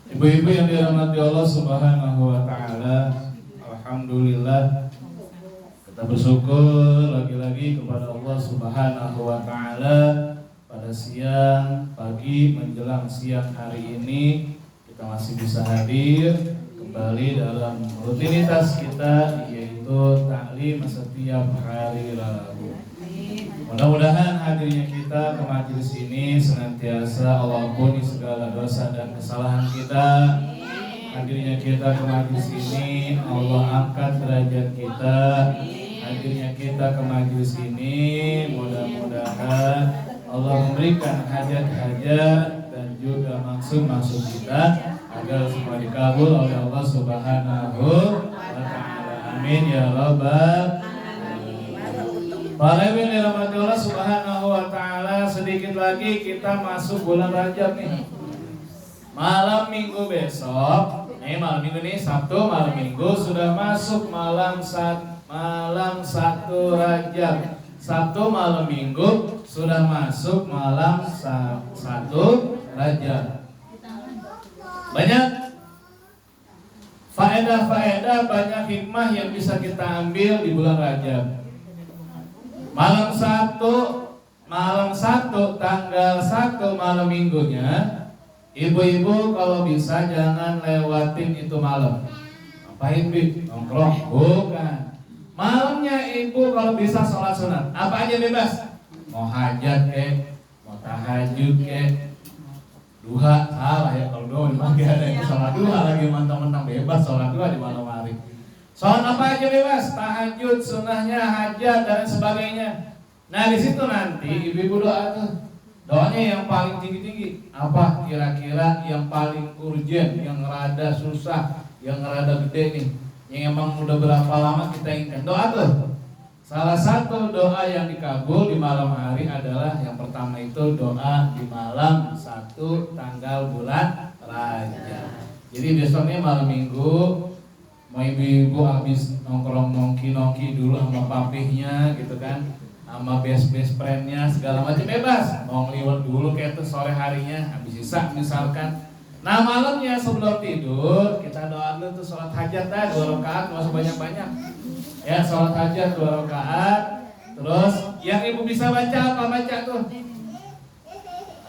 Ibu-ibu yang dirahmati Allah Subhanahu wa taala, alhamdulillah kita bersyukur lagi-lagi kepada Allah Subhanahu wa taala pada siang, pagi menjelang siang hari ini kita masih bisa hadir kembali dalam rutinitas kita, yaitu taklim setiap hari Rabu. Mudah-mudahan hadirnya kita ke majelis ini senantiasa Allah ampuni segala dosa dan kesalahan kita. Hadirnya kita ke majelis ini Allah angkat derajat kita. Hadirnya kita ke majelis ini mudah-mudahan Allah memberikan hajat-hajat dan juga maksud-maksud kita agar semua dikabul oleh Allah Subhanahu wa taala. Amin ya rabbal alamin. Para ibu yang dirahmati Allah Subhanahu wa taala, sedikit lagi kita masuk bulan Rajab nih. Malam Minggu besok, malam Minggu nih Sabtu, malam Minggu sudah masuk malam 1 Rajab. Sabtu malam Minggu sudah masuk malam 1 Rajab. Banyak faedah-faedah, banyak hikmah yang bisa kita ambil di bulan Rajab. Malam 1 tanggal 1 malam minggunya, ibu-ibu kalau bisa jangan lewatin itu malam. Ngapain bi? Nongkrong? Bukan. Malamnya ibu kalau bisa sholat sunat, apa aja bebas. Mau hajat mau tahajud duha, salah ya kalau doa dipakai ada yang sholat duha lagi mentang-mentang bebas sholat duha di malam hari. Sholat apa aja bebas, tahajud, sunnahnya, hajat dan sebagainya. Nah di situ nanti ibu-ibu doa tuh, doanya yang paling tinggi-tinggi. Apa kira-kira yang paling urgent, yang rada susah, yang rada gede nih, yang emang udah berapa lama kita inginkan. Doa tuh. Salah satu doa yang dikabul di malam hari adalah yang pertama itu doa di malam 1 tanggal bulan Rajab. Jadi besoknya malam Minggu, mau ibu-ibu habis nongkrong nongki dulu sama papihnya gitu kan, sama best friendnya segala macam bebas. Mau ngeliwat dulu kayak itu sore harinya habis isak misalkan. Nah malamnya sebelum tidur kita doa dulu tuh sholat hajat 2 rakaat, nggak usah banyak-banyak. Ya sholat hajat 2 rakaat. Terus yang ibu bisa baca apa, baca tuh.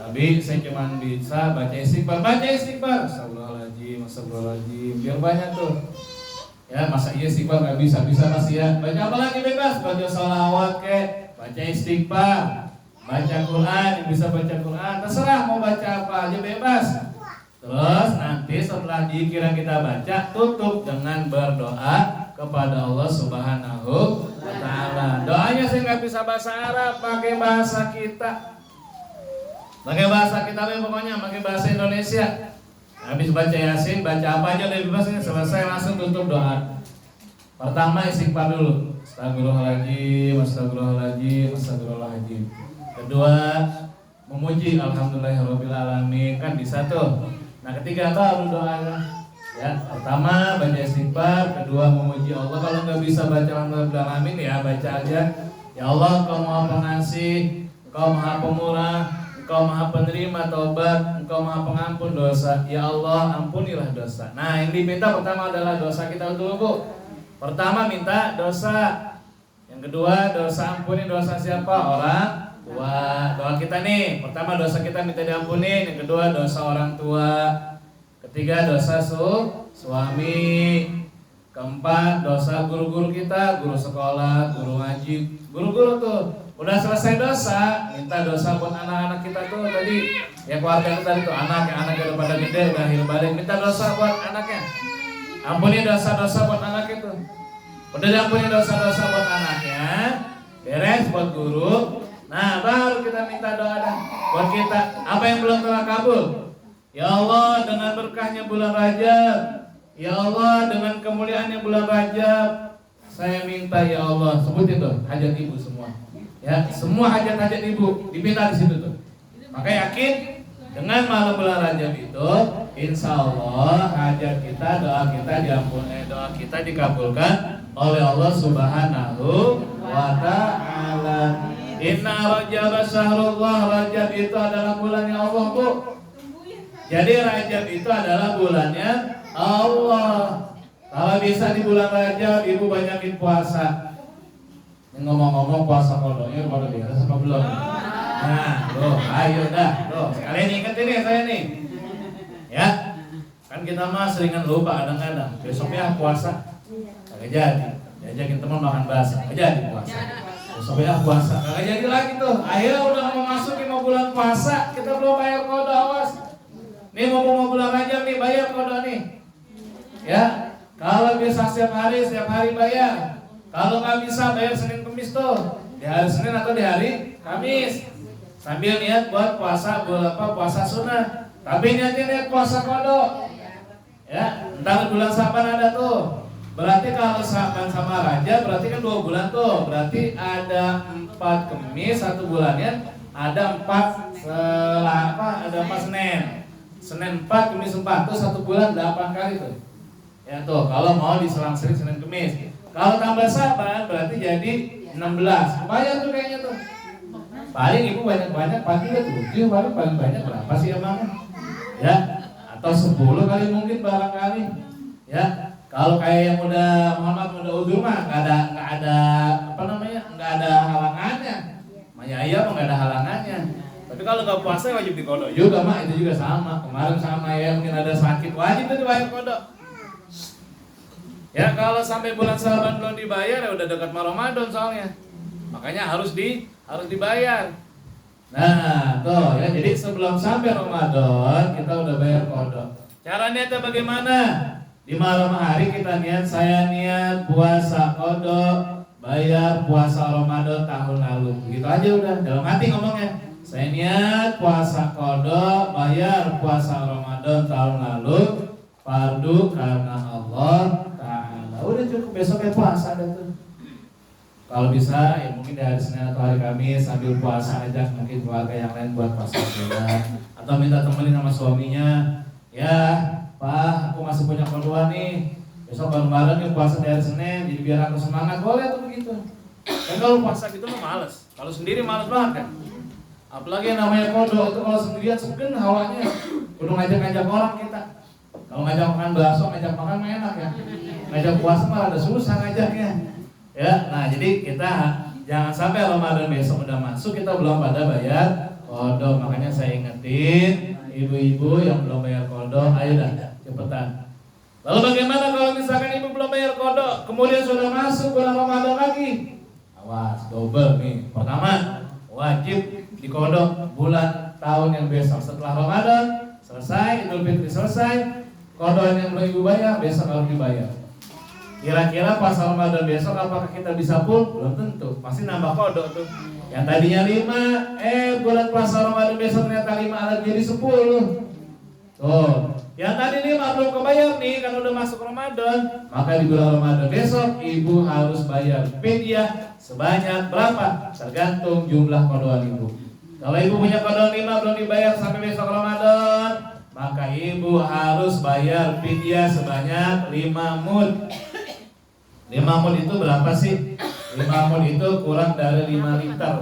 Tapi saya cuma bisa baca istighfar. Astagfirullahaladzim, biar banyak tuh. Ya masa iya istighfar nggak bisa masih ya. Baca apa lagi bebas, baca sholawat baca istighfar, baca Quran, yang bisa baca Quran, terserah mau baca apa aja bebas. Terus nanti setelah dikira kita baca, tutup dengan berdoa kepada Allah Subhanahu wa taala. Doanya saya nggak bisa bahasa Arab, pakai bahasa kita. Pakai bahasa kita pokoknya, pakai bahasa Indonesia. Habis baca Yasin, baca apa aja dari bebasnya, selesai langsung tutup doa. Pertama istighfar dulu. Astagfirullahaladzim. Kedua memuji alhamdulillahirabbil alamin, kan bisa tuh. Nah ketiga baru doa. Ya, pertama baca istighfar, kedua memuji Allah. Kalau nggak bisa baca alhamdulillahirabbil alamin ya baca aja. Ya Allah, Engkau Maha Pengasih, Engkau Maha Pemurah, Engkau Maha Penerima taubat, Engkau Maha Pengampun dosa. Ya Allah, ampunilah dosa. Nah, yang diminta pertama adalah dosa kita dulu, Bu. Pertama minta dosa. Yang kedua dosa, ampuni dosa siapa? Orang tua. Doa kita nih, pertama dosa kita minta diampuni, yang kedua dosa orang tua. Ketiga dosa suami. Keempat dosa guru-guru kita, guru sekolah, guru ngaji, guru-guru tuh. Udah selesai dosa, minta dosa buat anak-anak kita tuh tadi. Ya keluarga kita tuh, anaknya udah pada gede, udah akhir balik. Minta dosa buat anaknya. Ampuni dosa-dosa buat anak itu. Udah diampuni dosa-dosa buat anaknya, beres buat guru. Nah baru kita minta doa dah buat kita. Apa yang belum telah kabul? Ya Allah, dengan berkahnya bulan Rajab, ya Allah, dengan kemuliaannya bulan Rajab, saya minta ya Allah, sebut itu hajat ibu semua. Ya, semua hajat-hajat ibu diminta di situ tuh. Maka yakin dengan malam bulan Rajab itu, insya Allah hajat kita, doa kita diampuni, doa kita dikabulkan oleh Allah Subhanahu wa taala. Inna Rajab syahrullah, Rajab itu adalah bulannya Allah, Bu. Jadi Rajab itu adalah bulannya Allah. Kalau bisa di bulan Rajab ibu banyakin puasa. Ini ngomong-ngomong puasa kodoknya pada biasa apa belum? Nah, tuh, ayo dah, tuh. Sekalian ingetin nih saya nih. Ya, kan kita mah seringan lupa kadang-kadang. Besoknya puasa, kagak jadi. Diajakin teman makan bakso, kagak jadi puasa. Besoknya puasa, kagak jadi lagi tuh. Akhirnya udah mau masuk 5 bulan puasa, kita belum bayar kodok, awas. Nih mau bulan Rajab nih, bayar kodok nih. Ya, kalau bisa setiap hari bayar. Kalau nggak bisa bayar Senin Kamis tuh, di hari Senin atau di hari Kamis. Sambil niat buat puasa puasa sunnah. Tapi niat puasa kodok. Ya, entar bulan Saban ada tuh. Berarti kalau Saban sama Rajab berarti kan 2 bulan tuh. Berarti ada 4 Kamis 1 bulannya, ada 4 ada 4 Senin. Senin 4, Kamis 4 tuh 1 bulan 8 kali tuh. Ya tuh, kalau mau diselang-seling Senin Kamis. Kalau tambah Saban berarti jadi 16. Bayar tuh kayaknya tuh. Paling ibu banyak-banyak pasti 7, paling banyak berapa sih emangnya? Ya, atau 10 kali mungkin barangkali. Ya, kalau kayak yang udah Muhammad udah udur mah nggak ada halangannya. Maya mah nggak ada halangannya. Tapi kalau nggak puasa wajib dikodok juga mah, itu juga sama. Kemarin sama ya, mungkin ada sakit wajib tuh dibayar kodok. Ya, kalau sampai bulan Saban belum dibayar ya udah dekat Ramadan soalnya. Makanya harus dibayar. Nah, tuh ya, jadi sebelum sampai Ramadan kita udah bayar kodok. Caranya itu bagaimana? Di malam hari kita saya niat puasa kodok, bayar puasa Ramadan tahun lalu. Begitu aja udah, dalam hati ngomongnya. Saya niat puasa kodok, bayar puasa Ramadan tahun lalu, fardu karena Allah Ta'ala. Udah cukup, besoknya puasa deh tuh. Kalau bisa ya mungkin di hari Senin atau hari Kamis sambil puasa aja, mungkin keluarga yang lain buat puasa juga. Atau minta temenin sama suaminya. Ya, Pak, aku masih punya keperluan nih. Besok bareng-bareng nih puasa di hari Senin, jadi biar aku semangat. Boleh tuh begitu. Dan kalau puasa gitu mah males. Kalau sendiri males banget kan. Apalagi yang namanya kodok itu kalau sendirian segen hawanya. Kudu ngajak-ngajak orang kita. Kalau ngajak makan bakso, ngajak makan mah enak ya. Ngajak puasa malah ada susah ngajaknya. Ya, nah jadi kita jangan sampai Ramadan besok udah masuk kita belum pada bayar kodok. Makanya saya ingetin ibu-ibu yang belum bayar kodok, ayo dah cepetan. Lalu bagaimana kalau misalkan ibu belum bayar kodok, kemudian sudah masuk bulan Ramadan lagi? Awas, double nih. Pertama, wajib dikodok bulan tahun yang besok setelah Ramadan selesai, Idul Fitri selesai, kodok yang belum ibu bayar besok harus dibayar. Kira-kira pas Ramadan besok apakah kita bisa full? Belum tentu, pasti nambah kodok tuh. Yang tadinya 5, bulan puasa Ramadan besok ternyata 5 lagi jadi 10. Tuh, yang tadi 5 belum kebayar nih kan udah masuk Ramadan. Maka di bulan Ramadan besok ibu harus bayar fidyah sebanyak berapa? Tergantung jumlah kodokan ibu. Kalau ibu punya kodok 5 belum dibayar sampai besok Ramadan, maka ibu harus bayar fidyah sebanyak 5 mud. 5 mud itu berapa sih? 5 mud itu kurang dari 5 liter.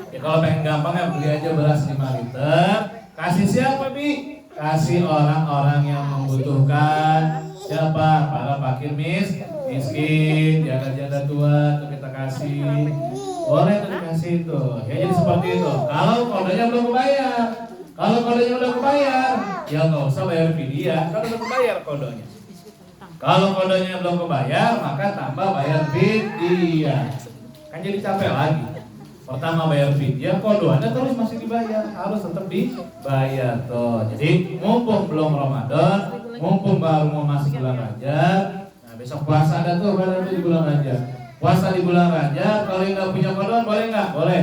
Ya kalau pengen gampang ya beli aja beras 5 liter. Kasih siapa, Bi? Kasih orang-orang yang membutuhkan. Siapa? Para fakir miskin, janda-janda tua tuh kita kasih. Boleh tuh dikasih tuh. Ya jadi seperti itu. Kalau kodenya belum kebayar. Kalau kodenya udah kebayar, ya nggak usah bayar fidyah. Kan udah kebayar kodenya. Kalau kodenya belum kebayar, maka tambah bayar fidyah. Kan jadi capek lagi. Pertama bayar fidyah, kodoannya terus masih dibayar, harus tetap dibayar tuh. Jadi mumpung belum Ramadan, mumpung baru mau masuk bulan Rajab. Nah besok puasa ada tuh, kan di bulan Rajab. Puasa di bulan Rajab, kalau nggak punya kodoan boleh nggak? Boleh.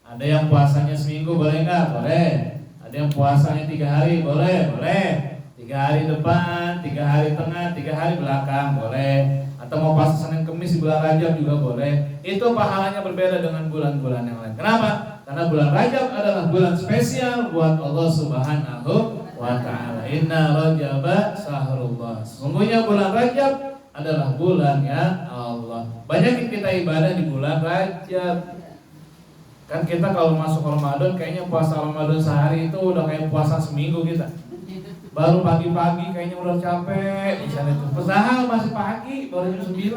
Ada yang puasanya seminggu boleh nggak? Boleh. Ada yang puasanya 3 hari boleh, boleh. 3 hari depan, 3 hari tengah, 3 hari belakang boleh. Atau mau puasa Senin Kamis di bulan Rajab juga boleh. Itu pahalanya berbeda dengan bulan-bulan yang lain. Kenapa? Karena bulan Rajab adalah bulan spesial buat Allah Subhanahu wa Ta'ala. Inna Rajaba Sahrullah. Sesungguhnya bulan Rajab adalah bulan ya Allah. Banyak kita ibadah di bulan Rajab. Kan kita kalau masuk Ramadan kayaknya puasa Ramadan sehari itu udah kayak puasa seminggu kita. baru pagi-pagi kayaknya udah capek di sana tuh. Padahal masih pagi, baru jam 9.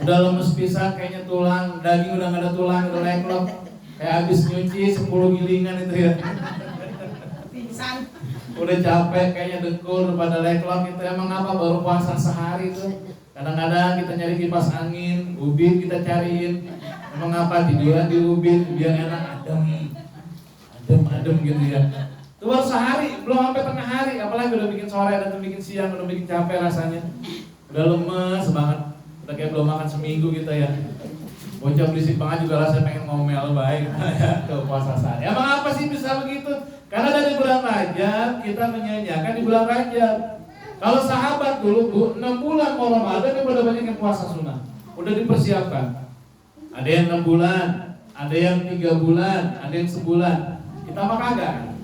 Udah lemes pisan kayaknya tulang, daging udah nggak ada tulang, udah lengklok. Kayak habis nyuci 10 gilingan itu ya. Pingsan. Udah capek kayaknya dengkul pada lengklok itu. Emang apa baru puasa sehari tuh. Kadang-kadang kita nyari kipas angin, ubin kita cariin. Emang apa tiduran di ubin biar enak adem gitu ya. Itu baru sehari, belum sampai tengah hari, apalagi udah bikin sore, udah bikin siang, udah bikin capek rasanya. Udah lemes banget, udah kayak belum makan seminggu gitu ya. Bocah berisik banget juga rasanya pengen ngomel baik. Tuh puasa sehari. Emang apa sih bisa begitu? Karena dari bulan Rajab kita menyanyiakan di bulan Rajab. Kalau sahabat dulu Bu, 6 bulan mau Ramadan dia udah banyak yang puasa sunnah. Udah dipersiapkan. Ada yang 6 bulan, ada yang 3 bulan, ada yang sebulan. Kita mah kagak.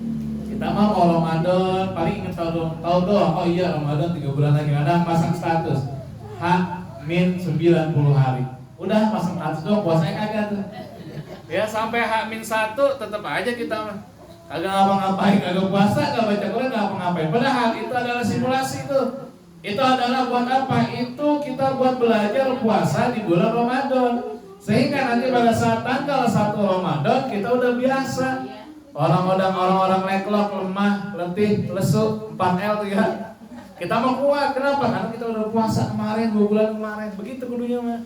Kita mah mau Ramadan, paling inget tahu doang. Oh iya Ramadan 3 bulan lagi. Kadang pasang status H-90 hari. Udah pasang status doang, puasanya kagak tuh. Ya sampai H-1 tetap aja kita mah kagak ngapa-ngapain, kagak puasa, kagak baca Quran, kagak ngapa-ngapain. Padahal itu adalah simulasi tuh. Itu adalah buat apa? Itu kita buat belajar puasa di bulan Ramadan. Sehingga nanti pada saat tanggal 1 Ramadan kita udah biasa. Orang-orang leklok, lemah, letih, lesu, 4L tuh ya. Kita mau kuat, kenapa? Karena kita udah puasa kemarin, 2 bulan kemarin. Begitu kudunya mah.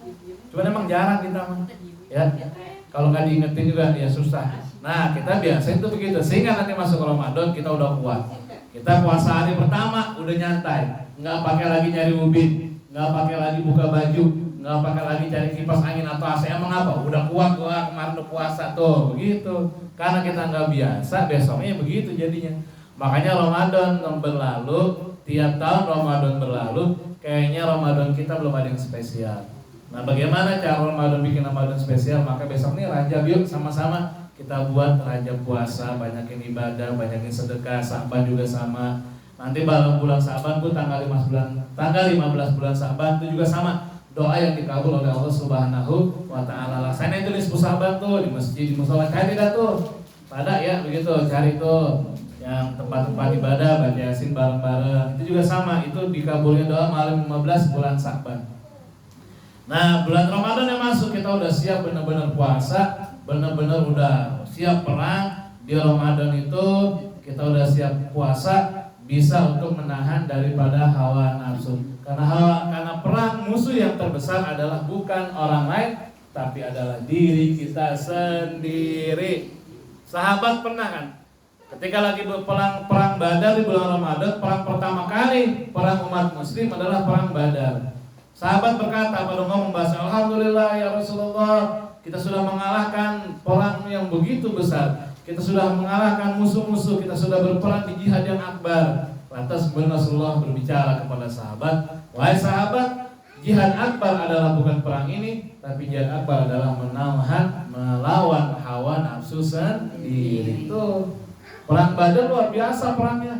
Cuman emang jarang kita mah. Ya. Kalau nggak diingetin juga ya susah. Nah kita biasa itu begitu. Sehingga nanti masuk Ramadan kita udah kuat. Kita puasa hari pertama udah nyantai. Nggak pakai lagi nyari ubin, nggak pakai lagi buka baju, nggak pakai lagi cari kipas angin atau AC. Emang apa? Udah kuat gua kemarin udah puasa tuh begitu. Karena kita nggak biasa, besoknya begitu jadinya. Makanya Ramadan berlalu, tiap tahun Ramadan berlalu, kayaknya Ramadan kita belum ada yang spesial. Nah bagaimana cara Ramadan bikin Ramadan spesial? Maka besok nih Rajab yuk sama-sama kita buat Rajab puasa, banyakin ibadah, banyakin sedekah. Sa'ban juga sama. Nanti bulan Sa'ban tuh tanggal 15 bulan Sa'ban itu juga sama. Doa yang dikabul oleh Allah Subhanahu wa taala. Laksanain itu di Sa'ban tuh di masjid, di mushola, cari dah tuh. Pada ya begitu, cari tuh yang tempat-tempat ibadah, baca Yasin bareng-bareng. Itu juga sama, itu dikabulnya doa malam 15 bulan Sa'ban. Nah, bulan Ramadan yang masuk kita udah siap benar-benar puasa, benar-benar udah siap perang. Di Ramadan itu kita udah siap puasa, bisa untuk menahan daripada hawa nafsu. Karena perang musuh yang terbesar adalah bukan orang lain, tapi adalah diri kita sendiri. Sahabat pernah kan? Ketika lagi perang Badar di bulan Ramadan, perang pertama kali perang umat muslim adalah perang Badar. Sahabat berkata pada membahas, Alhamdulillah ya Rasulullah, kita sudah mengalahkan perang yang begitu besar. Kita sudah mengalahkan musuh-musuh, kita sudah berperang di jihad yang akbar. Lantas Rasulullah berbicara kepada sahabat, wahai sahabat, jihad akbar adalah bukan perang ini, tapi jihad akbar adalah melawan hawa nafsu sendiri. Itu perang Badar luar biasa perangnya.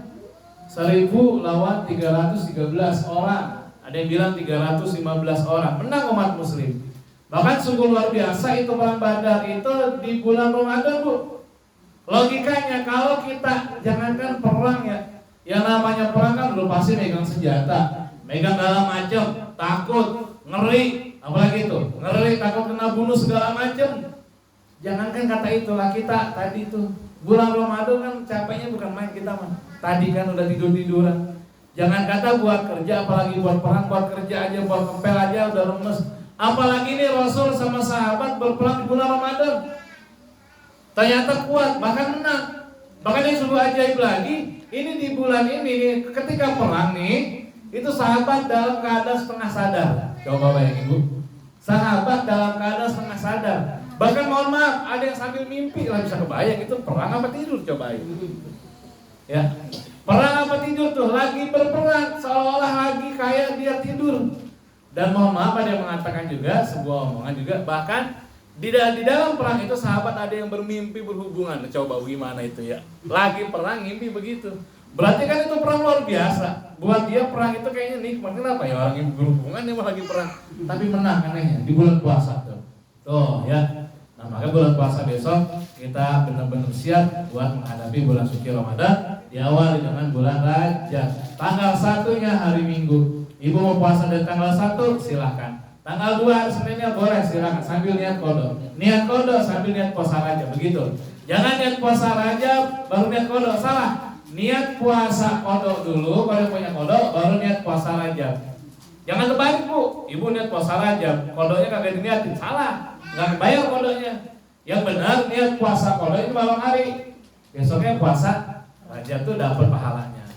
1000 lawan 313 orang. Ada yang bilang 315 orang. Menang umat muslim. Bahkan sungguh luar biasa itu perang Badar itu di bulan Ramadan, Bu. Logikanya kalau kita jangankan perang ya, yang namanya perang kan udah pasti megang senjata, megang segala macam, takut, ngeri, apalagi itu, ngeri, takut kena bunuh segala macam. Jangankan kata itulah kita tadi itu bulan Ramadan kan capeknya bukan main kita mah. Tadi kan udah tidur-tiduran. Jangan kata buat kerja, apalagi buat perang, buat kerja aja, buat kempel aja udah lemes. Apalagi nih Rasul sama sahabat berperang di bulan Ramadan. Ternyata kuat, bahkan menang. Bahkan yang sungguh ajaib lagi, ini di bulan ini ketika perang nih, itu sahabat dalam keadaan setengah sadar. Coba bayangin Bu, sahabat dalam keadaan setengah sadar. Bahkan mohon maaf, ada yang sambil mimpi lah, bisa kebayang itu perang apa tidur, cobain. Ya, perang apa tidur tuh, lagi berperang, seolah-olah lagi kayak dia tidur. Dan mohon maaf ada yang mengatakan juga, sebuah omongan juga, bahkan di dalam perang itu sahabat ada yang bermimpi berhubungan. Coba gimana itu ya, lagi perang mimpi begitu. Berarti kan itu perang luar biasa. Buat dia perang itu kayaknya nikmat. Kenapa ya orang yang berhubungan dia lagi perang, tapi menang anehnya di bulan puasa tuh. Tuh ya. Nah, maka bulan puasa besok kita benar-benar siap buat menghadapi bulan suci Ramadan. Diawali dengan bulan Rajab. Tanggal 1-nya hari Minggu. Ibu mau puasa dari tanggal 1, silahkan. Tanggal 2 hari Seninnya boleh, silahkan sambil niat qada. Niat qada sambil niat puasa Rajab, begitu. Jangan niat puasa Rajab baru niat qada, salah. Niat puasa qada dulu, kalau punya qada baru niat puasa Rajab. Jangan terbalik, Bu. Ibu niat puasa Rajab, qadanya kagak diniatin, salah. Nggak bayar kodenya. Yang benar niat puasa kodo itu malam hari. Besoknya puasa Rajab tuh dapat pahalanya.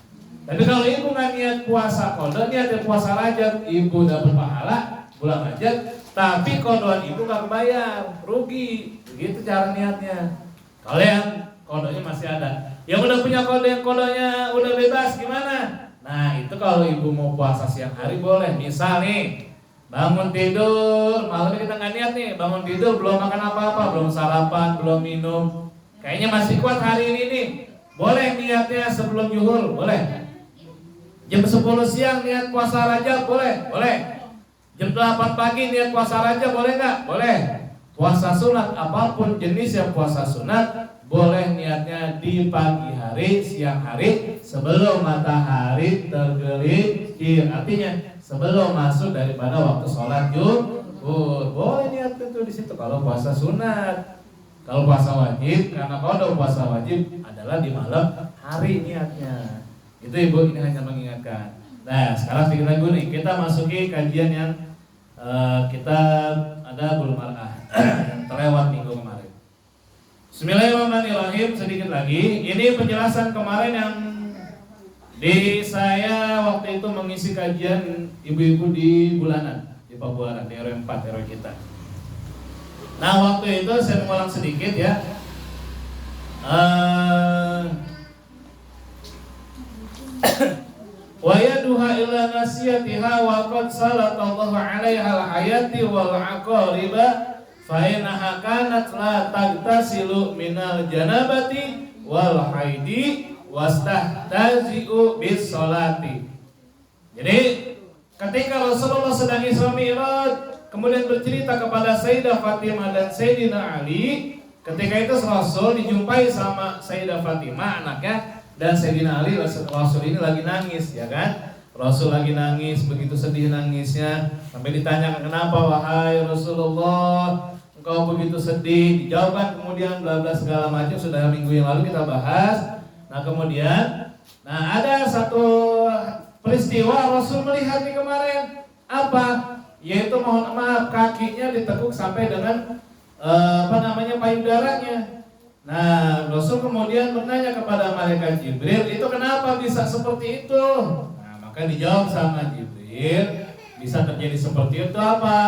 Tapi kalau ibu nggak niat puasa kodo, niat puasa Rajab, ibu dapat pahala bulan Rajab, tapi kodoan ibu nggak bayar, rugi. Begitu cara niatnya. Kalau yang kodonya masih ada, yang udah punya kode, yang kodonya udah bebas gimana? Nah itu kalau ibu mau puasa siang hari boleh. Misal nih, bangun tidur, malamnya kita nggak niat nih, bangun tidur belum makan apa-apa, belum sarapan, belum minum, kayaknya masih kuat hari ini nih, boleh niatnya sebelum zuhur, boleh. Jam 10 siang niat puasa Rajab, boleh, boleh. Jam 8 pagi niat puasa Rajab, boleh nggak? Boleh. Puasa sunat, apapun jenis yang puasa sunat, boleh niatnya di pagi hari, siang hari, sebelum matahari tergelincir, artinya sebelum masuk daripada waktu sholat zuhur. Boleh niat itu di situ kalau puasa sunat. Kalau puasa wajib, karena kalau puasa wajib adalah di malam hari niatnya. Itu ibu ini hanya mengingatkan. Nah sekarang sedikit lagi nih, kita masuki kajian yang kita ada bulu mar'ah yang terlewat minggu kemarin. Bismillahirrahmanirrahim. Sedikit lagi, ini penjelasan kemarin yang di saya waktu itu mengisi kajian ibu-ibu di bulanan di Pabuaran di RW 4 RW kita. Nah waktu itu saya mengulang sedikit ya. Wa yaduha ila nasiyatiha wa qad salatallahu 'alaiha al-hayati wal 'aqariba fa innaha kanat la tagtasilu minal janabati wal haidi wastahtazi'u bis sholati. Jadi ketika Rasulullah sedang Isra Mi'raj kemudian bercerita kepada Sayyidah Fatimah dan Sayyidina Ali, ketika itu Rasul dijumpai sama Sayyidah Fatimah anaknya dan Sayyidina Ali. Rasul ini lagi nangis, ya kan? Rasul lagi nangis, begitu sedih nangisnya, sampai ditanya kenapa wahai Rasulullah engkau begitu sedih. Dijawabkan kemudian bla bla segala macam, sudah minggu yang lalu kita bahas. Nah kemudian, ada satu peristiwa Rasul melihat nih kemarin, apa? Yaitu mohon maaf kakinya ditekuk sampai dengan payudaranya. Nah, Rasul kemudian bertanya kepada malaikat Jibril, itu kenapa bisa seperti itu? Nah, maka dijawab sama Jibril, bisa terjadi seperti itu apa?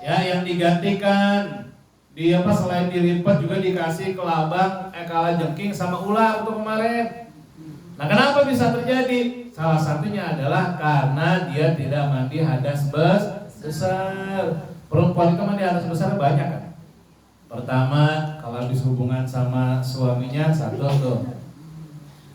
Ya, yang digantikan di selain dilipat juga dikasih kelabang, kalajengking sama ular untuk kemarin. Nah, kenapa bisa terjadi? Salah satunya adalah karena dia tidak mandi hadas besar. Perempuan itu mandi hadas besar banyak kan? Pertama, kalau habis hubungan sama suaminya, satu tuh.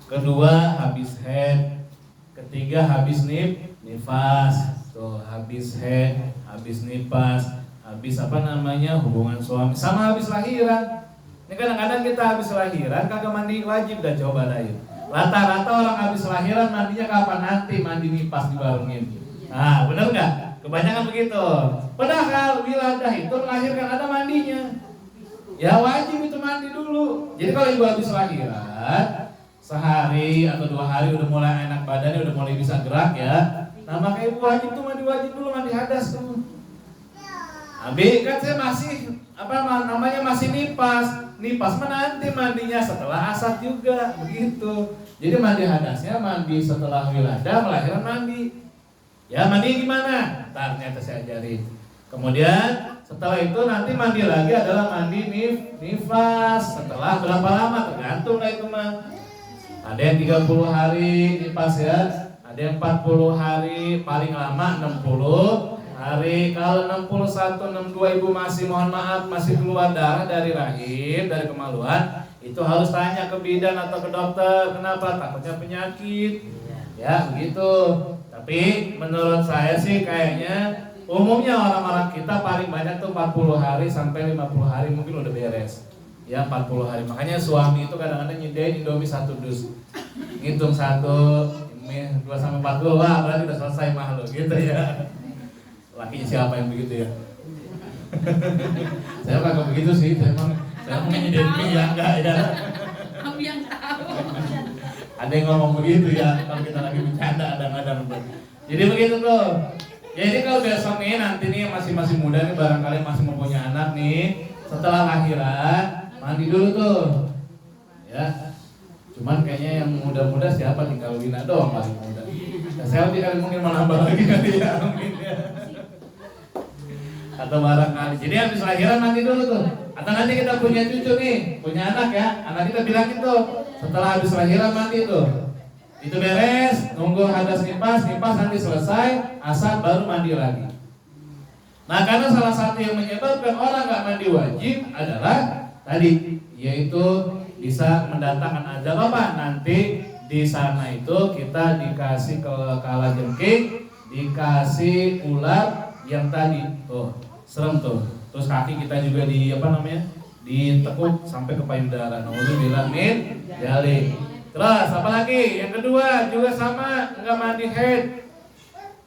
Kedua, habis head. Ketiga, habis nifas. Tuh, habis head, habis nifas, habis hubungan suami, sama habis lahiran. Ini kadang-kadang kita habis lahiran kagak mandi wajib, dah coba dah yuk. Rata-rata orang habis lahiran mandinya kapan? Nanti mandi nifas dibarengin. Nah, bener nggak? Kebanyakan begitu. Padahal wiladah itu melahirkan ada mandinya. Ya wajib itu mandi dulu. Jadi kalau ibu habis lahiran sehari atau 2 hari udah mulai enak badannya, udah mulai bisa gerak ya. Nah maka ibu wajib tuh mandi dulu, mandi hadas tuh. Habis kan saya masih masih nipas menanti mandinya setelah asar juga begitu. Jadi mandi hadasnya mandi setelah wiladah, melahirkan mandi. Ya mandi gimana? Ntar ternyata saya ajarin. Kemudian setelah itu nanti mandi lagi adalah mandi nifas. Setelah berapa lama? Tergantung lah itu mah. Ada yang 30 hari nifas ya, ada yang 40 hari, paling lama 60 hari. Kalau 61, 62 ibu masih mohon maaf masih keluar darah dari rahim, dari kemaluan, itu harus tanya ke bidan atau ke dokter. Kenapa? Takutnya penyakit. Ya begitu. Tapi menurut saya sih kayaknya Umumnya orang-orang kita paling banyak tuh 40 hari sampai 50 hari mungkin udah beres. Ya 40 hari. Makanya suami itu kadang-kadang nyediain Indomie 1 dus. Ngitung 1, 2 sampai 40, wah berarti udah selesai mah lo gitu ya. Lakinya siapa yang begitu ya? Saya kagak begitu sih, saya mau nyediain mie ya enggak ya. Kamu yang tahu. Ada yang ngomong begitu ya, kalau kita lagi bercanda kadang-kadang. Jadi begitu tuh. Jadi kalau besok nih nanti nih masih muda nih barangkali masih mau punya anak nih, setelah lahiran mandi dulu tuh. Ya. Cuman kayaknya yang muda-muda siapa tinggal Wina doang paling muda. Ya, saya tidak mungkin menambah lagi kali ya mungkin ya. Atau barangkali. Jadi habis lahiran mandi dulu tuh. Atau nanti kita punya cucu nih, punya anak ya, anak kita bilangin tuh setelah habis lahiran mandi tuh. Itu beres, nunggu hadas nipas nanti selesai, asar baru mandi lagi. Nah karena salah satu yang menyebabkan orang nggak mandi wajib adalah tadi, yaitu bisa mendatangkan azab apa? Nanti di sana itu kita dikasih kalajengking, dikasih ular yang tadi tuh serem tuh. Terus kaki kita juga ditekuk sampai ke payudara. Nauzubillah min dzalik. Terus apa lagi? Yang kedua juga sama, enggak mandi haid.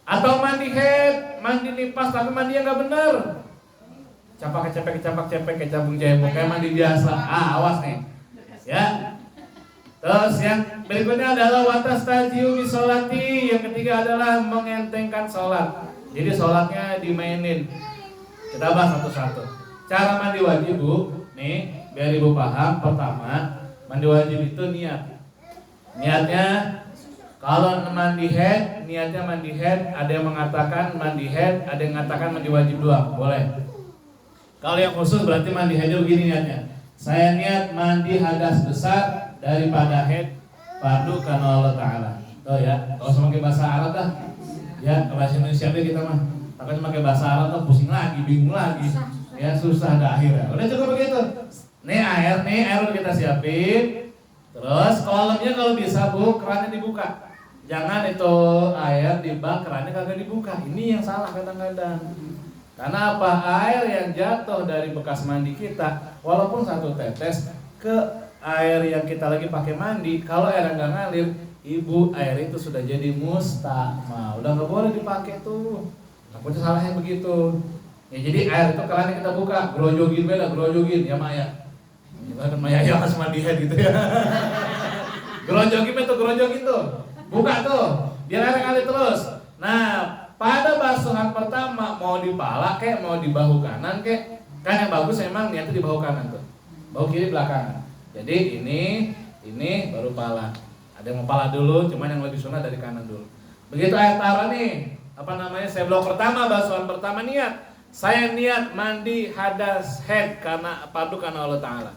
Atau mandi haid, mandi nipas tapi mandinya enggak benar. Capak-cepek kayak cabung jembok kayak mandi biasa. Awas nih. Ya. Terus yang berikutnya adalah watastajiu bi sholati. Yang ketiga adalah mengentengkan sholat. Jadi sholatnya dimainin. Kita bahas satu-satu. Cara mandi wajib, Bu. Nih, biar Ibu paham. Pertama, mandi wajib itu niat. Niatnya kalau mandi head, niatnya mandi head. Ada yang mengatakan mandi head, ada yang mengatakan mandi wajib doang, boleh. Kalau yang khusus berarti mandi head begini niatnya. Saya niat mandi hadas besar daripada head fardu karena Allah Ta'ala. Tuh ya, kalau usah pakai bahasa Arab dah. Ya, bahasa Indonesia deh kita mah. Takutnya pakai bahasa Arab tuh pusing lagi, bingung lagi. Ya susah ada akhirnya. Udah cukup begitu. Nih air udah kita siapin. Terus kolamnya kalau bisa Bu, kerannya dibuka. Jangan itu air di bak, kerannya kagak dibuka. Ini yang salah kadang-kadang. Karena apa? Air yang jatuh dari bekas mandi kita, walaupun 1 tetes ke air yang kita lagi pakai mandi, kalau air nggak ngalir, Ibu, air itu sudah jadi mustama. Udah nggak boleh dipakai tuh. Takutnya salahnya begitu. Ya jadi air itu kerannya kita buka, gerojogin ya Maya. Kan Maya ya harus mandi head gitu ya. Gerojogin tuh. Buka tuh, biar air ngalir terus. Nah, pada basuhan pertama mau di pala kek, mau di bahu kanan kek, kan yang bagus memang niatnya di bahu kanan tuh. Bahu kiri belakangan. Jadi ini baru pala. Ada yang mau pala dulu, cuman yang lebih sunah dari kanan dulu. Begitu air taruh nih, saya blok pertama, basuhan pertama niat. Saya niat mandi hadas head karena fardu karena Allah Ta'ala.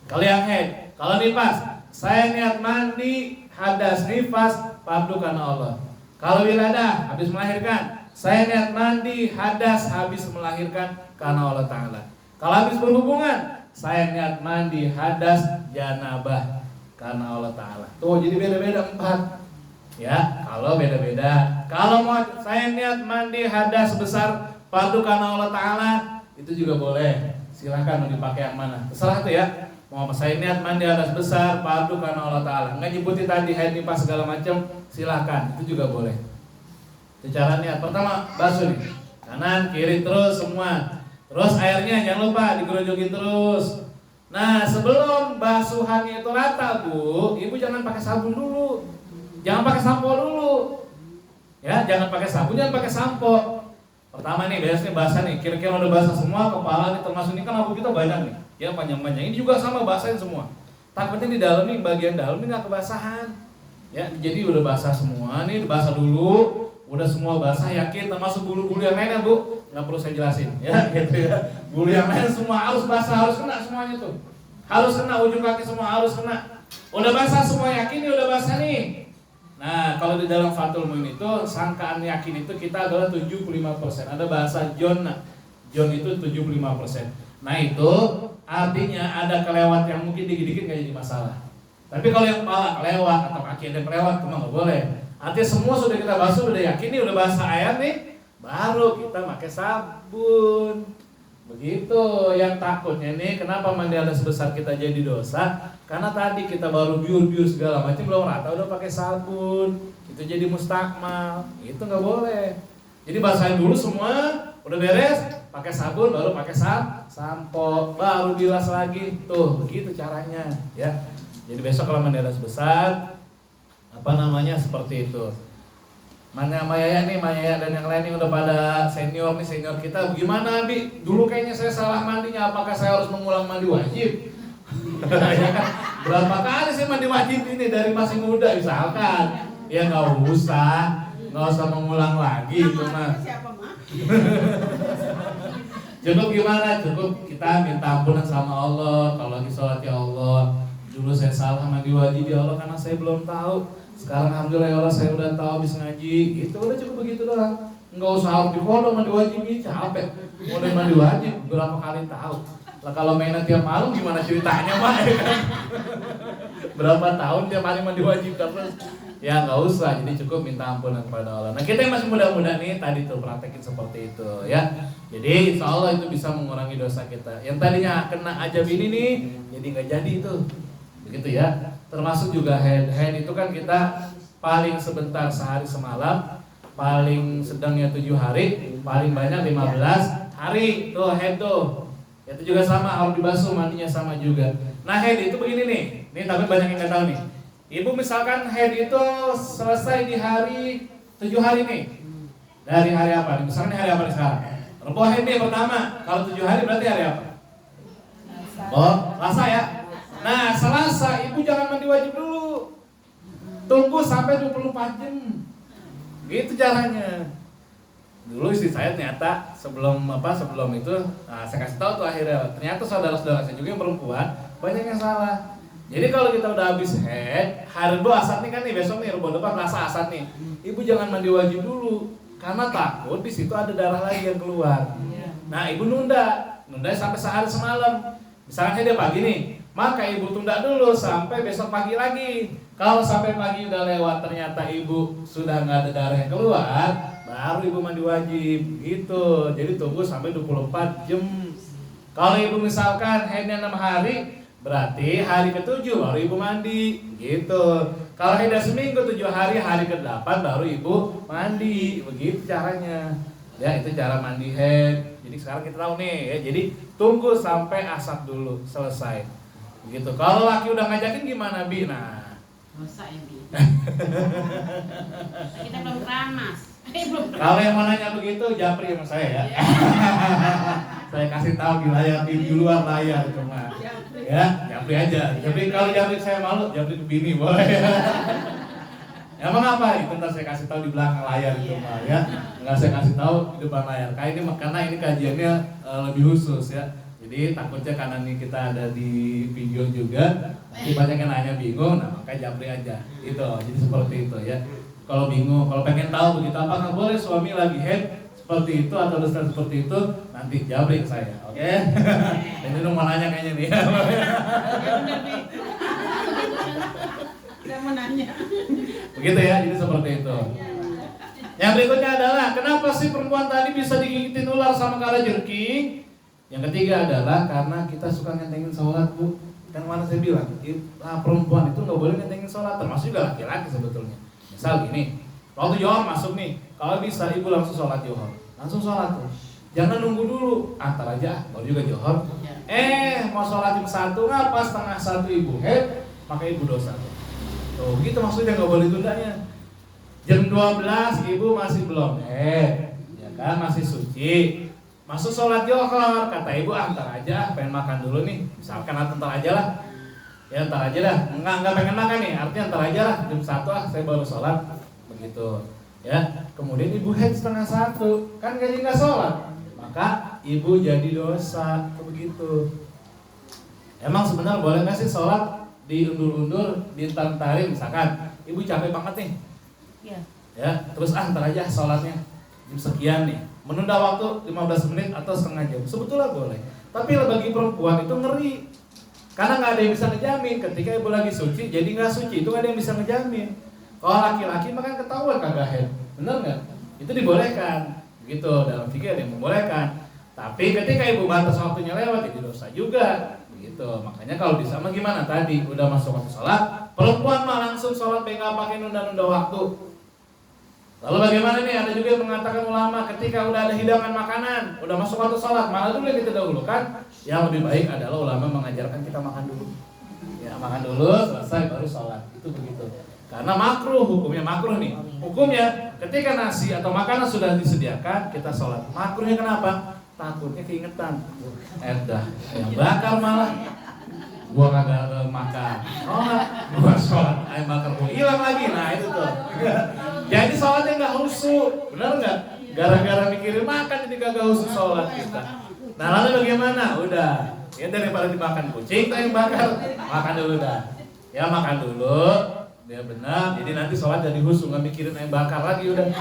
Kalau yang head, kalau nifas, saya niat mandi hadas nifas fardu karena Allah. Kalau wiladah, habis melahirkan, saya niat mandi hadas habis melahirkan karena Allah Ta'ala. Kalau habis berhubungan, saya niat mandi hadas janabah karena Allah Ta'ala. Tuh jadi beda-beda 4. Ya, kalau beda-beda. Kalau mau saya niat mandi hadas besar fardu karena Allah Ta'ala, itu juga boleh. Silahkan mau dipakai yang mana, terserah tuh ya. Mau saya niat mandi hadas besar fardu karena Allah Ta'ala, nggak nyebutin tadi haid nifas segala macam, silahkan, itu juga boleh. Itu cara niat. Pertama basuh nih, kanan kiri terus semua. Terus airnya jangan lupa digerojogin terus. Nah sebelum basuhannya itu rata Bu, Ibu jangan pakai sabun dulu, jangan pakai sampo dulu. Ya, jangan pakai sabun, jangan pakai sampo. Pertama nih biasanya basah nih, kira-kira udah basah semua, kepala nih termasuk ini kan rambut kita banyak nih, ya panjang-panjang. Ini juga sama basahin semua. Takutnya di dalam nih, bagian dalam ini nggak kebasahan. Ya, jadi udah basah semua nih, basah dulu, udah semua basah yakin, termasuk bulu-bulu yang lain ya Bu, nggak perlu saya jelasin, ya gitu ya. Bulu yang lain semua harus basah, harus kena semuanya tuh, harus kena ujung kaki semua harus kena. Udah basah semua yakin nih udah basah nih. Nah, kalau di dalam Fathul Muin itu sangkaan yakin itu kita adalah 75%. Ada bahasa John itu 75%. Nah, itu artinya ada kelewat yang mungkin dikit-dikit nggak jadi masalah. Tapi kalau yang kepala kelewat atau kaki ada kelewat, itu nggak boleh. Artinya semua sudah kita basuh, udah yakin nih udah basah air nih, baru kita pakai sabun. Begitu. Yang takutnya nih, kenapa mandi hadas besar kita jadi dosa? Karena tadi kita baru biur-biur segala macam belum rata udah pakai sabun, itu jadi mustakmal. Itu nggak boleh. Jadi basahin dulu semua, udah beres, pakai sabun, baru pakai sampo, baru bilas lagi. Tuh, begitu caranya, ya. Jadi besok kalau mandi hadas besar, seperti itu. Mana Maya nih, Maya dan yang lain yang udah pada senior kita, gimana Bi? Dulu kayaknya saya salah mandinya, apakah saya harus mengulang mandi wajib? Ya kan? Berapa kali sih mandi wajib ini dari masih muda misalkan? Ya nggak usah mengulang lagi itu mah. Cukup gimana? Cukup kita minta ampunan sama Allah. Kalau lagi sholat, ya Allah, dulu saya salah mandi wajib ya Allah karena saya belum tahu. Sekarang alhamdulillah ya Allah saya udah tahu habis ngaji. Itu udah cukup begitu doang. Enggak usah harus dikodok mandi wajib ini capek. Mulai mandi wajib berapa kali tahu. Lah kalau mainnya tiap malam gimana ceritanya mah? Berapa tahun tiap hari mandi wajib terus? Ya nggak usah, jadi cukup minta ampunan kepada Allah. Nah kita yang masih muda-muda nih tadi tuh praktekin seperti itu ya. Jadi insya Allah itu bisa mengurangi dosa kita. Yang tadinya kena ajab ini nih, jadi nggak jadi itu, begitu ya. Termasuk juga head itu kan kita paling sebentar sehari semalam, paling sedangnya 7 hari, paling banyak 15 hari tuh head tuh. Itu juga sama harus dibasuh mandinya sama juga. Nah head itu begini nih tapi banyak yang nggak tahu nih. Ibu misalkan head itu selesai di hari 7 hari nih. Dari hari apa nih? Misalkan hari apa nih sekarang? Rebo head nih pertama. Kalau 7 hari berarti hari apa? Oh, Selasa ya. Nah, Selasa ibu jangan mandi wajib dulu. Tunggu sampai 24 jam. Gitu caranya. Dulu istri saya ternyata sebelum itu, saya kasih tahu tuh akhirnya. Ternyata saudara-saudara saya juga yang perempuan banyak yang salah. Jadi kalau kita udah habis head, hari Rebo asar nih kan nih, besok nih Rebo depan rasa asar nih. Ibu jangan mandi wajib dulu karena takut di situ ada darah lagi yang keluar. Nah, ibu nunda sampai sehari semalam. Misalnya dia pagi nih, maka ibu tunda dulu sampai besok pagi lagi. Kalau sampai pagi udah lewat ternyata ibu sudah nggak ada darah yang keluar, baru ibu mandi wajib gitu. Jadi tunggu sampai 24 jam. Kalau ibu misalkan headnya 6 hari, berarti hari ke-7 baru ibu mandi gitu. Kalau headnya seminggu 7 hari, hari ke-8 baru ibu mandi. Begitu caranya. Ya, itu cara mandi head. Jadi sekarang kita tahu nih ya. Jadi tunggu sampai asap dulu selesai. Begitu. Kalau laki udah ngajakin gimana Bi? Nah, dosa ya Bi. Kita belum keramas. Kalau yang mau nanya begitu, japri sama saya ya. Saya kasih tahu di layar, di luar layar cuma. Ya, japri aja. Tapi kalau japri saya malu, japri ke bini boleh. Emang apa? Itu ntar saya kasih tahu di belakang layar itu mah ya. Enggak saya kasih tahu di depan layar. Karena ini kajiannya lebih khusus ya. Jadi takutnya karena ini kita ada di video juga, nanti banyak yang nanya bingung, nah makanya japri aja. Gitu. Jadi seperti itu ya. Kalau bingung, kalau pengen tahu begitu apa nggak boleh suami lagi head seperti itu atau dosa seperti itu, nanti jabri ke saya, oke? Ini lu mau nanya kayaknya nih. Saya mau nanya. Begitu ya, jadi seperti itu. Yang berikutnya adalah kenapa sih perempuan tadi bisa digigitin ular sama kalajengking? Yang ketiga adalah karena kita suka ngentengin sholat, Bu. Yang mana saya bilang, perempuan itu nggak boleh ngentengin sholat, termasuk juga laki-laki sebetulnya. Misal gini, waktu Johor masuk nih, kalau bisa ibu langsung sholat Johor, langsung sholat tuh. Jangan nunggu dulu, antar aja, baru juga Johor. Mau sholat jam 1 ngapa setengah 1 ibu head, maka ibu dosa tuh. Tuh, gitu maksudnya nggak boleh tundanya. Jam 12 ibu masih belum head, ya kan masih suci. Masuk sholat Johor, kata ibu antar aja, pengen makan dulu nih, misalkan antar aja lah. Ya ntar aja dah, enggak pengen makan nih, artinya ntar aja lah, jam 1 saya baru sholat, begitu. Ya, kemudian ibu head setengah 1, kan jadi nggak sholat, maka ibu jadi dosa, begitu. Emang sebenarnya boleh nggak sih sholat diundur-undur, diantar-antarin, misalkan ibu capek banget nih, ya, terus ntar aja sholatnya jam sekian nih, menunda waktu 15 menit atau setengah jam, sebetulnya boleh. Tapi bagi perempuan itu ngeri. Karena nggak ada yang bisa ngejamin ketika ibu lagi suci, jadi nggak suci itu nggak ada yang bisa ngejamin. Kalau laki-laki makan ketahuan kagak head, bener nggak? Itu dibolehkan. Begitu, dalam fikih ada yang membolehkan. Tapi ketika ibu batas waktunya lewat, jadi dosa juga. Begitu. Makanya kalau di sama gimana tadi, udah masuk waktu sholat, perempuan mah langsung sholat, nggak pakai nunda-nunda waktu. Lalu bagaimana nih? Ada juga yang mengatakan ulama, ketika udah ada hidangan makanan, udah masuk waktu sholat, mana dulu yang kita dahulukan? Yang lebih baik adalah ulama mengajarkan kita makan dulu. Ya, makan dulu, selesai baru sholat. Itu begitu. Karena makruh, hukumnya makruh nih. Hukumnya ketika nasi atau makanan sudah disediakan, kita sholat. Makruhnya kenapa? Takutnya keingetan. Edah, yang bakar malah. Gua kagak makan. Oh, gua sholat, ayam bakar gua hilang lagi. Nah itu tuh. Jadi sholatnya nggak khusyuk, benar nggak? Gara-gara mikirin makan jadi kagak khusyuk sholat kita. Nah lalu bagaimana? Udah, ya daripada dimakan kucing, kita yang bakar, makan dulu dah. Ya makan dulu. Dia benar, jadi nanti sholat jadi khusyuk, nggak mikirin ayam bakar lagi udah.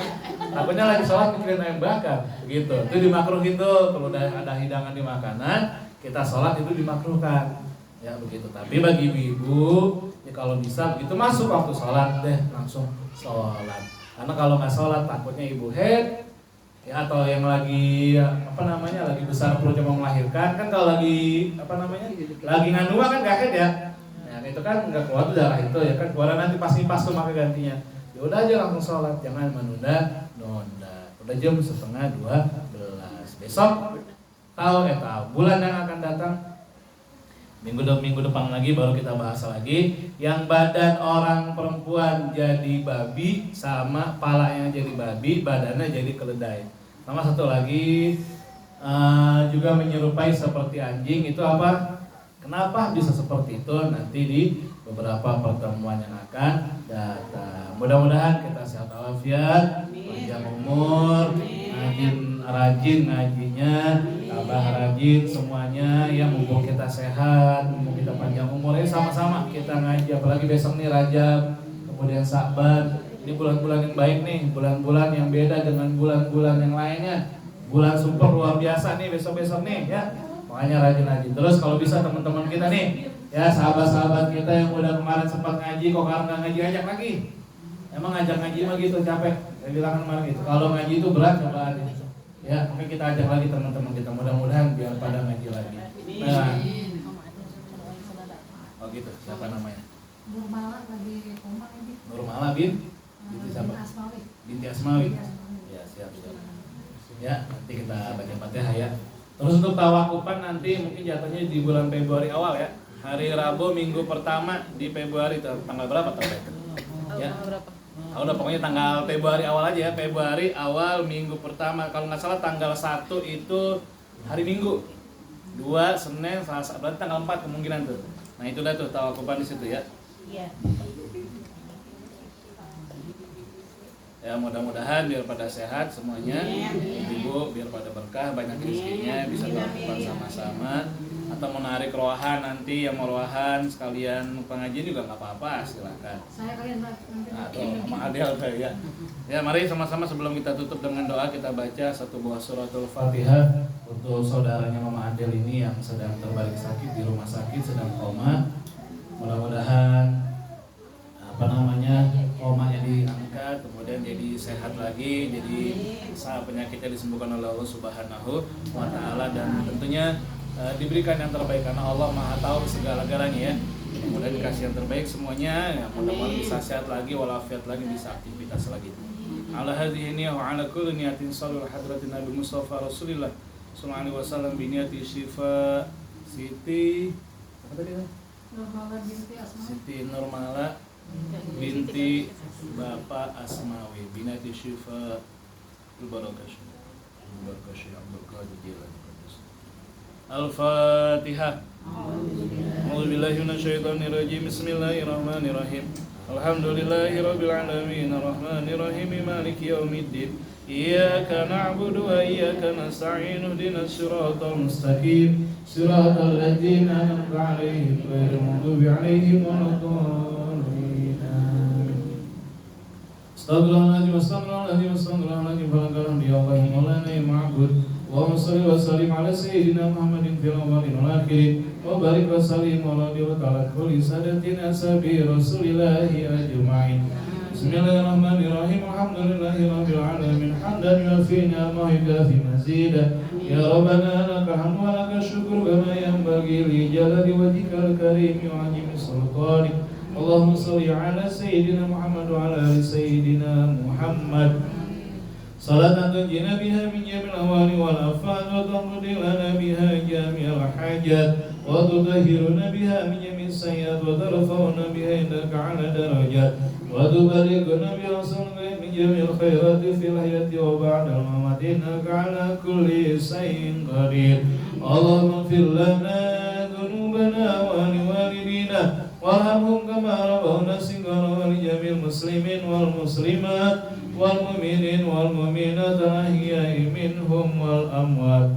Takutnya lagi sholat mikirin ayam bakar, begitu. Itu dimakruhin tuh, kalau udah ada hidangan di makanan, kita sholat itu dimakruhkan, ya begitu. Tapi bagi ibu, ya kalau bisa begitu masuk waktu sholat deh langsung sholat. Karena kalau nggak sholat takutnya ibu head, ya atau yang lagi lagi besar perutnya mau melahirkan kan kalau lagi lagi ngandung kan nggak head ya. Itu kan nggak keluar tuh darah itu ya kan keluar nanti pasti pas tuh maka gantinya. Ya udah aja langsung sholat, jangan menunda. Udah jam 11:30 besok tahu bulan yang akan datang minggu depan lagi baru kita bahas lagi yang badan orang perempuan jadi babi sama palanya jadi babi, badannya jadi keledai. Sama satu lagi juga menyerupai seperti anjing itu apa? Kenapa bisa seperti itu? Nanti di beberapa pertemuan yang akan datang. Mudah-mudahan kita sehat walafiat, panjang umur, rajin ngajinya, tambah rajin semuanya. Ya mumpung kita sehat, mumpung kita panjang umur, ya sama-sama kita ngaji. Apalagi besok nih Rajab, kemudian Sa'ban. Ini bulan-bulan yang baik nih, bulan-bulan yang beda dengan bulan-bulan yang lainnya. Bulan super luar biasa nih besok-besok nih ya. Makanya rajin-rajin. Terus kalau bisa teman-teman kita nih, ya sahabat-sahabat kita yang udah kemarin sempat ngaji, kok sekarang nggak ngaji, ajak lagi. Emang ngajak ngaji mah gitu capek. Saya bilang kemarin gitu. Kalau ngaji itu berat cobaan ini. Ya, mungkin kita ajak lagi teman-teman kita. Mudah-mudahan biar pada ngaji lagi. Nah, oh gitu. Siapa namanya? Nurmala lagi koma ini. Nurmala binti siapa? Binti Asmawi. Ya, siap. Ya, nanti kita baca Fatihah ya. Terus untuk tawakupan nanti mungkin jatuhnya di bulan Februari awal ya. Hari Rabu minggu pertama di Februari tanggal berapa terakhir? Ya. Udah pokoknya tanggal Februari awal aja ya. Februari awal minggu pertama. Kalau nggak salah tanggal 1 itu hari Minggu. 2 Senin, Selasa, berarti tanggal 4 kemungkinan tuh. Nah, itu dah tuh tawakupan di situ ya. Iya. Ya mudah-mudahan biar pada sehat semuanya, ibu biar pada berkah, banyak rezekinya, bisa tawakupan sama-sama. Atau menarik rohan nanti yang mau rohan sekalian pengajian juga nggak apa-apa, silakan. Saya kalian nanti. Atau sama Adel ya. Ya mari sama-sama sebelum kita tutup dengan doa kita baca satu buah suratul Fatihah untuk saudaranya Mama Adel ini yang sedang terbalik sakit di rumah sakit sedang koma. Mudah-mudahan komanya diangkat, kemudian jadi sehat lagi, jadi penyakitnya disembuhkan oleh Allah Subhanahu wa Ta'ala, dan tentunya diberikan yang terbaik karena Allah Maha tahu segala-galanya ya. Kemudian dikasih yang terbaik semuanya, ya, mudah-mudahan bisa sehat lagi, walafiat lagi, bisa aktivitas lagi. Ala hadhihi niyah wa ala kulli niyatin sallu hadratin Nabi Mustafa Rasulillah sallallahu alaihi wasallam bi niyati syifa Siti apa tadi? Nurmala binti Asmawi. Siti Nurmala binti Bapak Asmawi binati Syifa Al-Barakasy Abdul Qadir Jilani. Al-Fatihah. A'udzubillahi minasyaitonir rajim. Bismillahirrahmanirrahim. Alhamdulillahirabbil alamin arrahmanir rahim maliki yaumiddin. Iyyaka na'budu wa iyyaka nasta'in ihdinas siratal mustaqim siratal ladzina an'amta 'alaihim ghairil maghdubi 'alaihim waladdallin. Astagfirullahaladzim Falakalam ya Allah Maulana ya ma'bud Allahumma salli wa sallim ala Sayyidina Muhammadin fil awalin wal akhirin wa barik wa sallim wa radiyallahu ta'ala kulli sadatina sabi rasulillahi ajma'in. Bismillahirrahmanirrahim. الحمد لله رب العالمين حمدا يوفي نعمه يكافي مزيدا يا ربنا لك الحمد ولك الشكر كما ينبغي لجلال وجهك الكريم وعظيم سلطانك اللهم صل على سيدنا محمد وعلى ال سيدنا محمد صلاة تنجينا بها من جميع الأهوال والآفات وتقضي لنا بها جميع الحاجات وتطهرنا بها من جميع السيئات وترفعنا بها عندك على درجات وتبلغنا بها صلاتك من جميع الخيرات في الحياة وبعد الممات إنك على كل شيء قدير اللهم اغفر لنا ذنوبنا ولوالدينا وارحمهم كما ربونا صغارا ولجميع المسلمين والمسلمات والمؤمنين والمؤمنات الأحياء منهم والأموات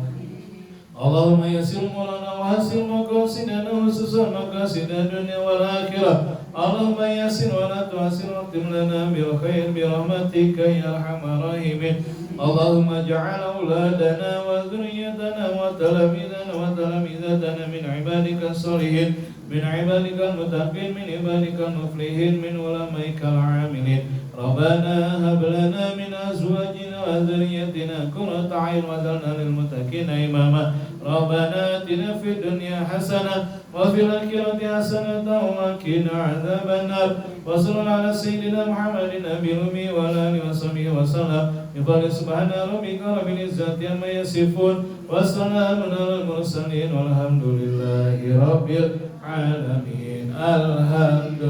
اللهم يسر أمورنا وحسن مقاصدنا وخصوصا مقاصد الدنيا والآخرة اللهم يسر ولا تعسر واختم لنا بالخير برحمتك يا أرحم الراحمين اللهم اجعل أولادنا وذريتنا وتلاميذنا وتلاميذتنا من عبادك الصالحين من عبادك المتقين من عبادك المفلحين من علمائك العاملين ربنا هب لنا من أزواجنا وذريتنا قرة أعين واجعلنا للمتقين إماما ربنا آتنا في الدنيا حسنة وفي الآخرة حسنة وقنا عذاب النار وصلى على سيدنا محمد النبي الأمي وعلى آله وصحبه وسلم بفضل سبحان ربك رب العزة عما يصفون وسلام على المرسلين والحمد لله رب العالمين الحمد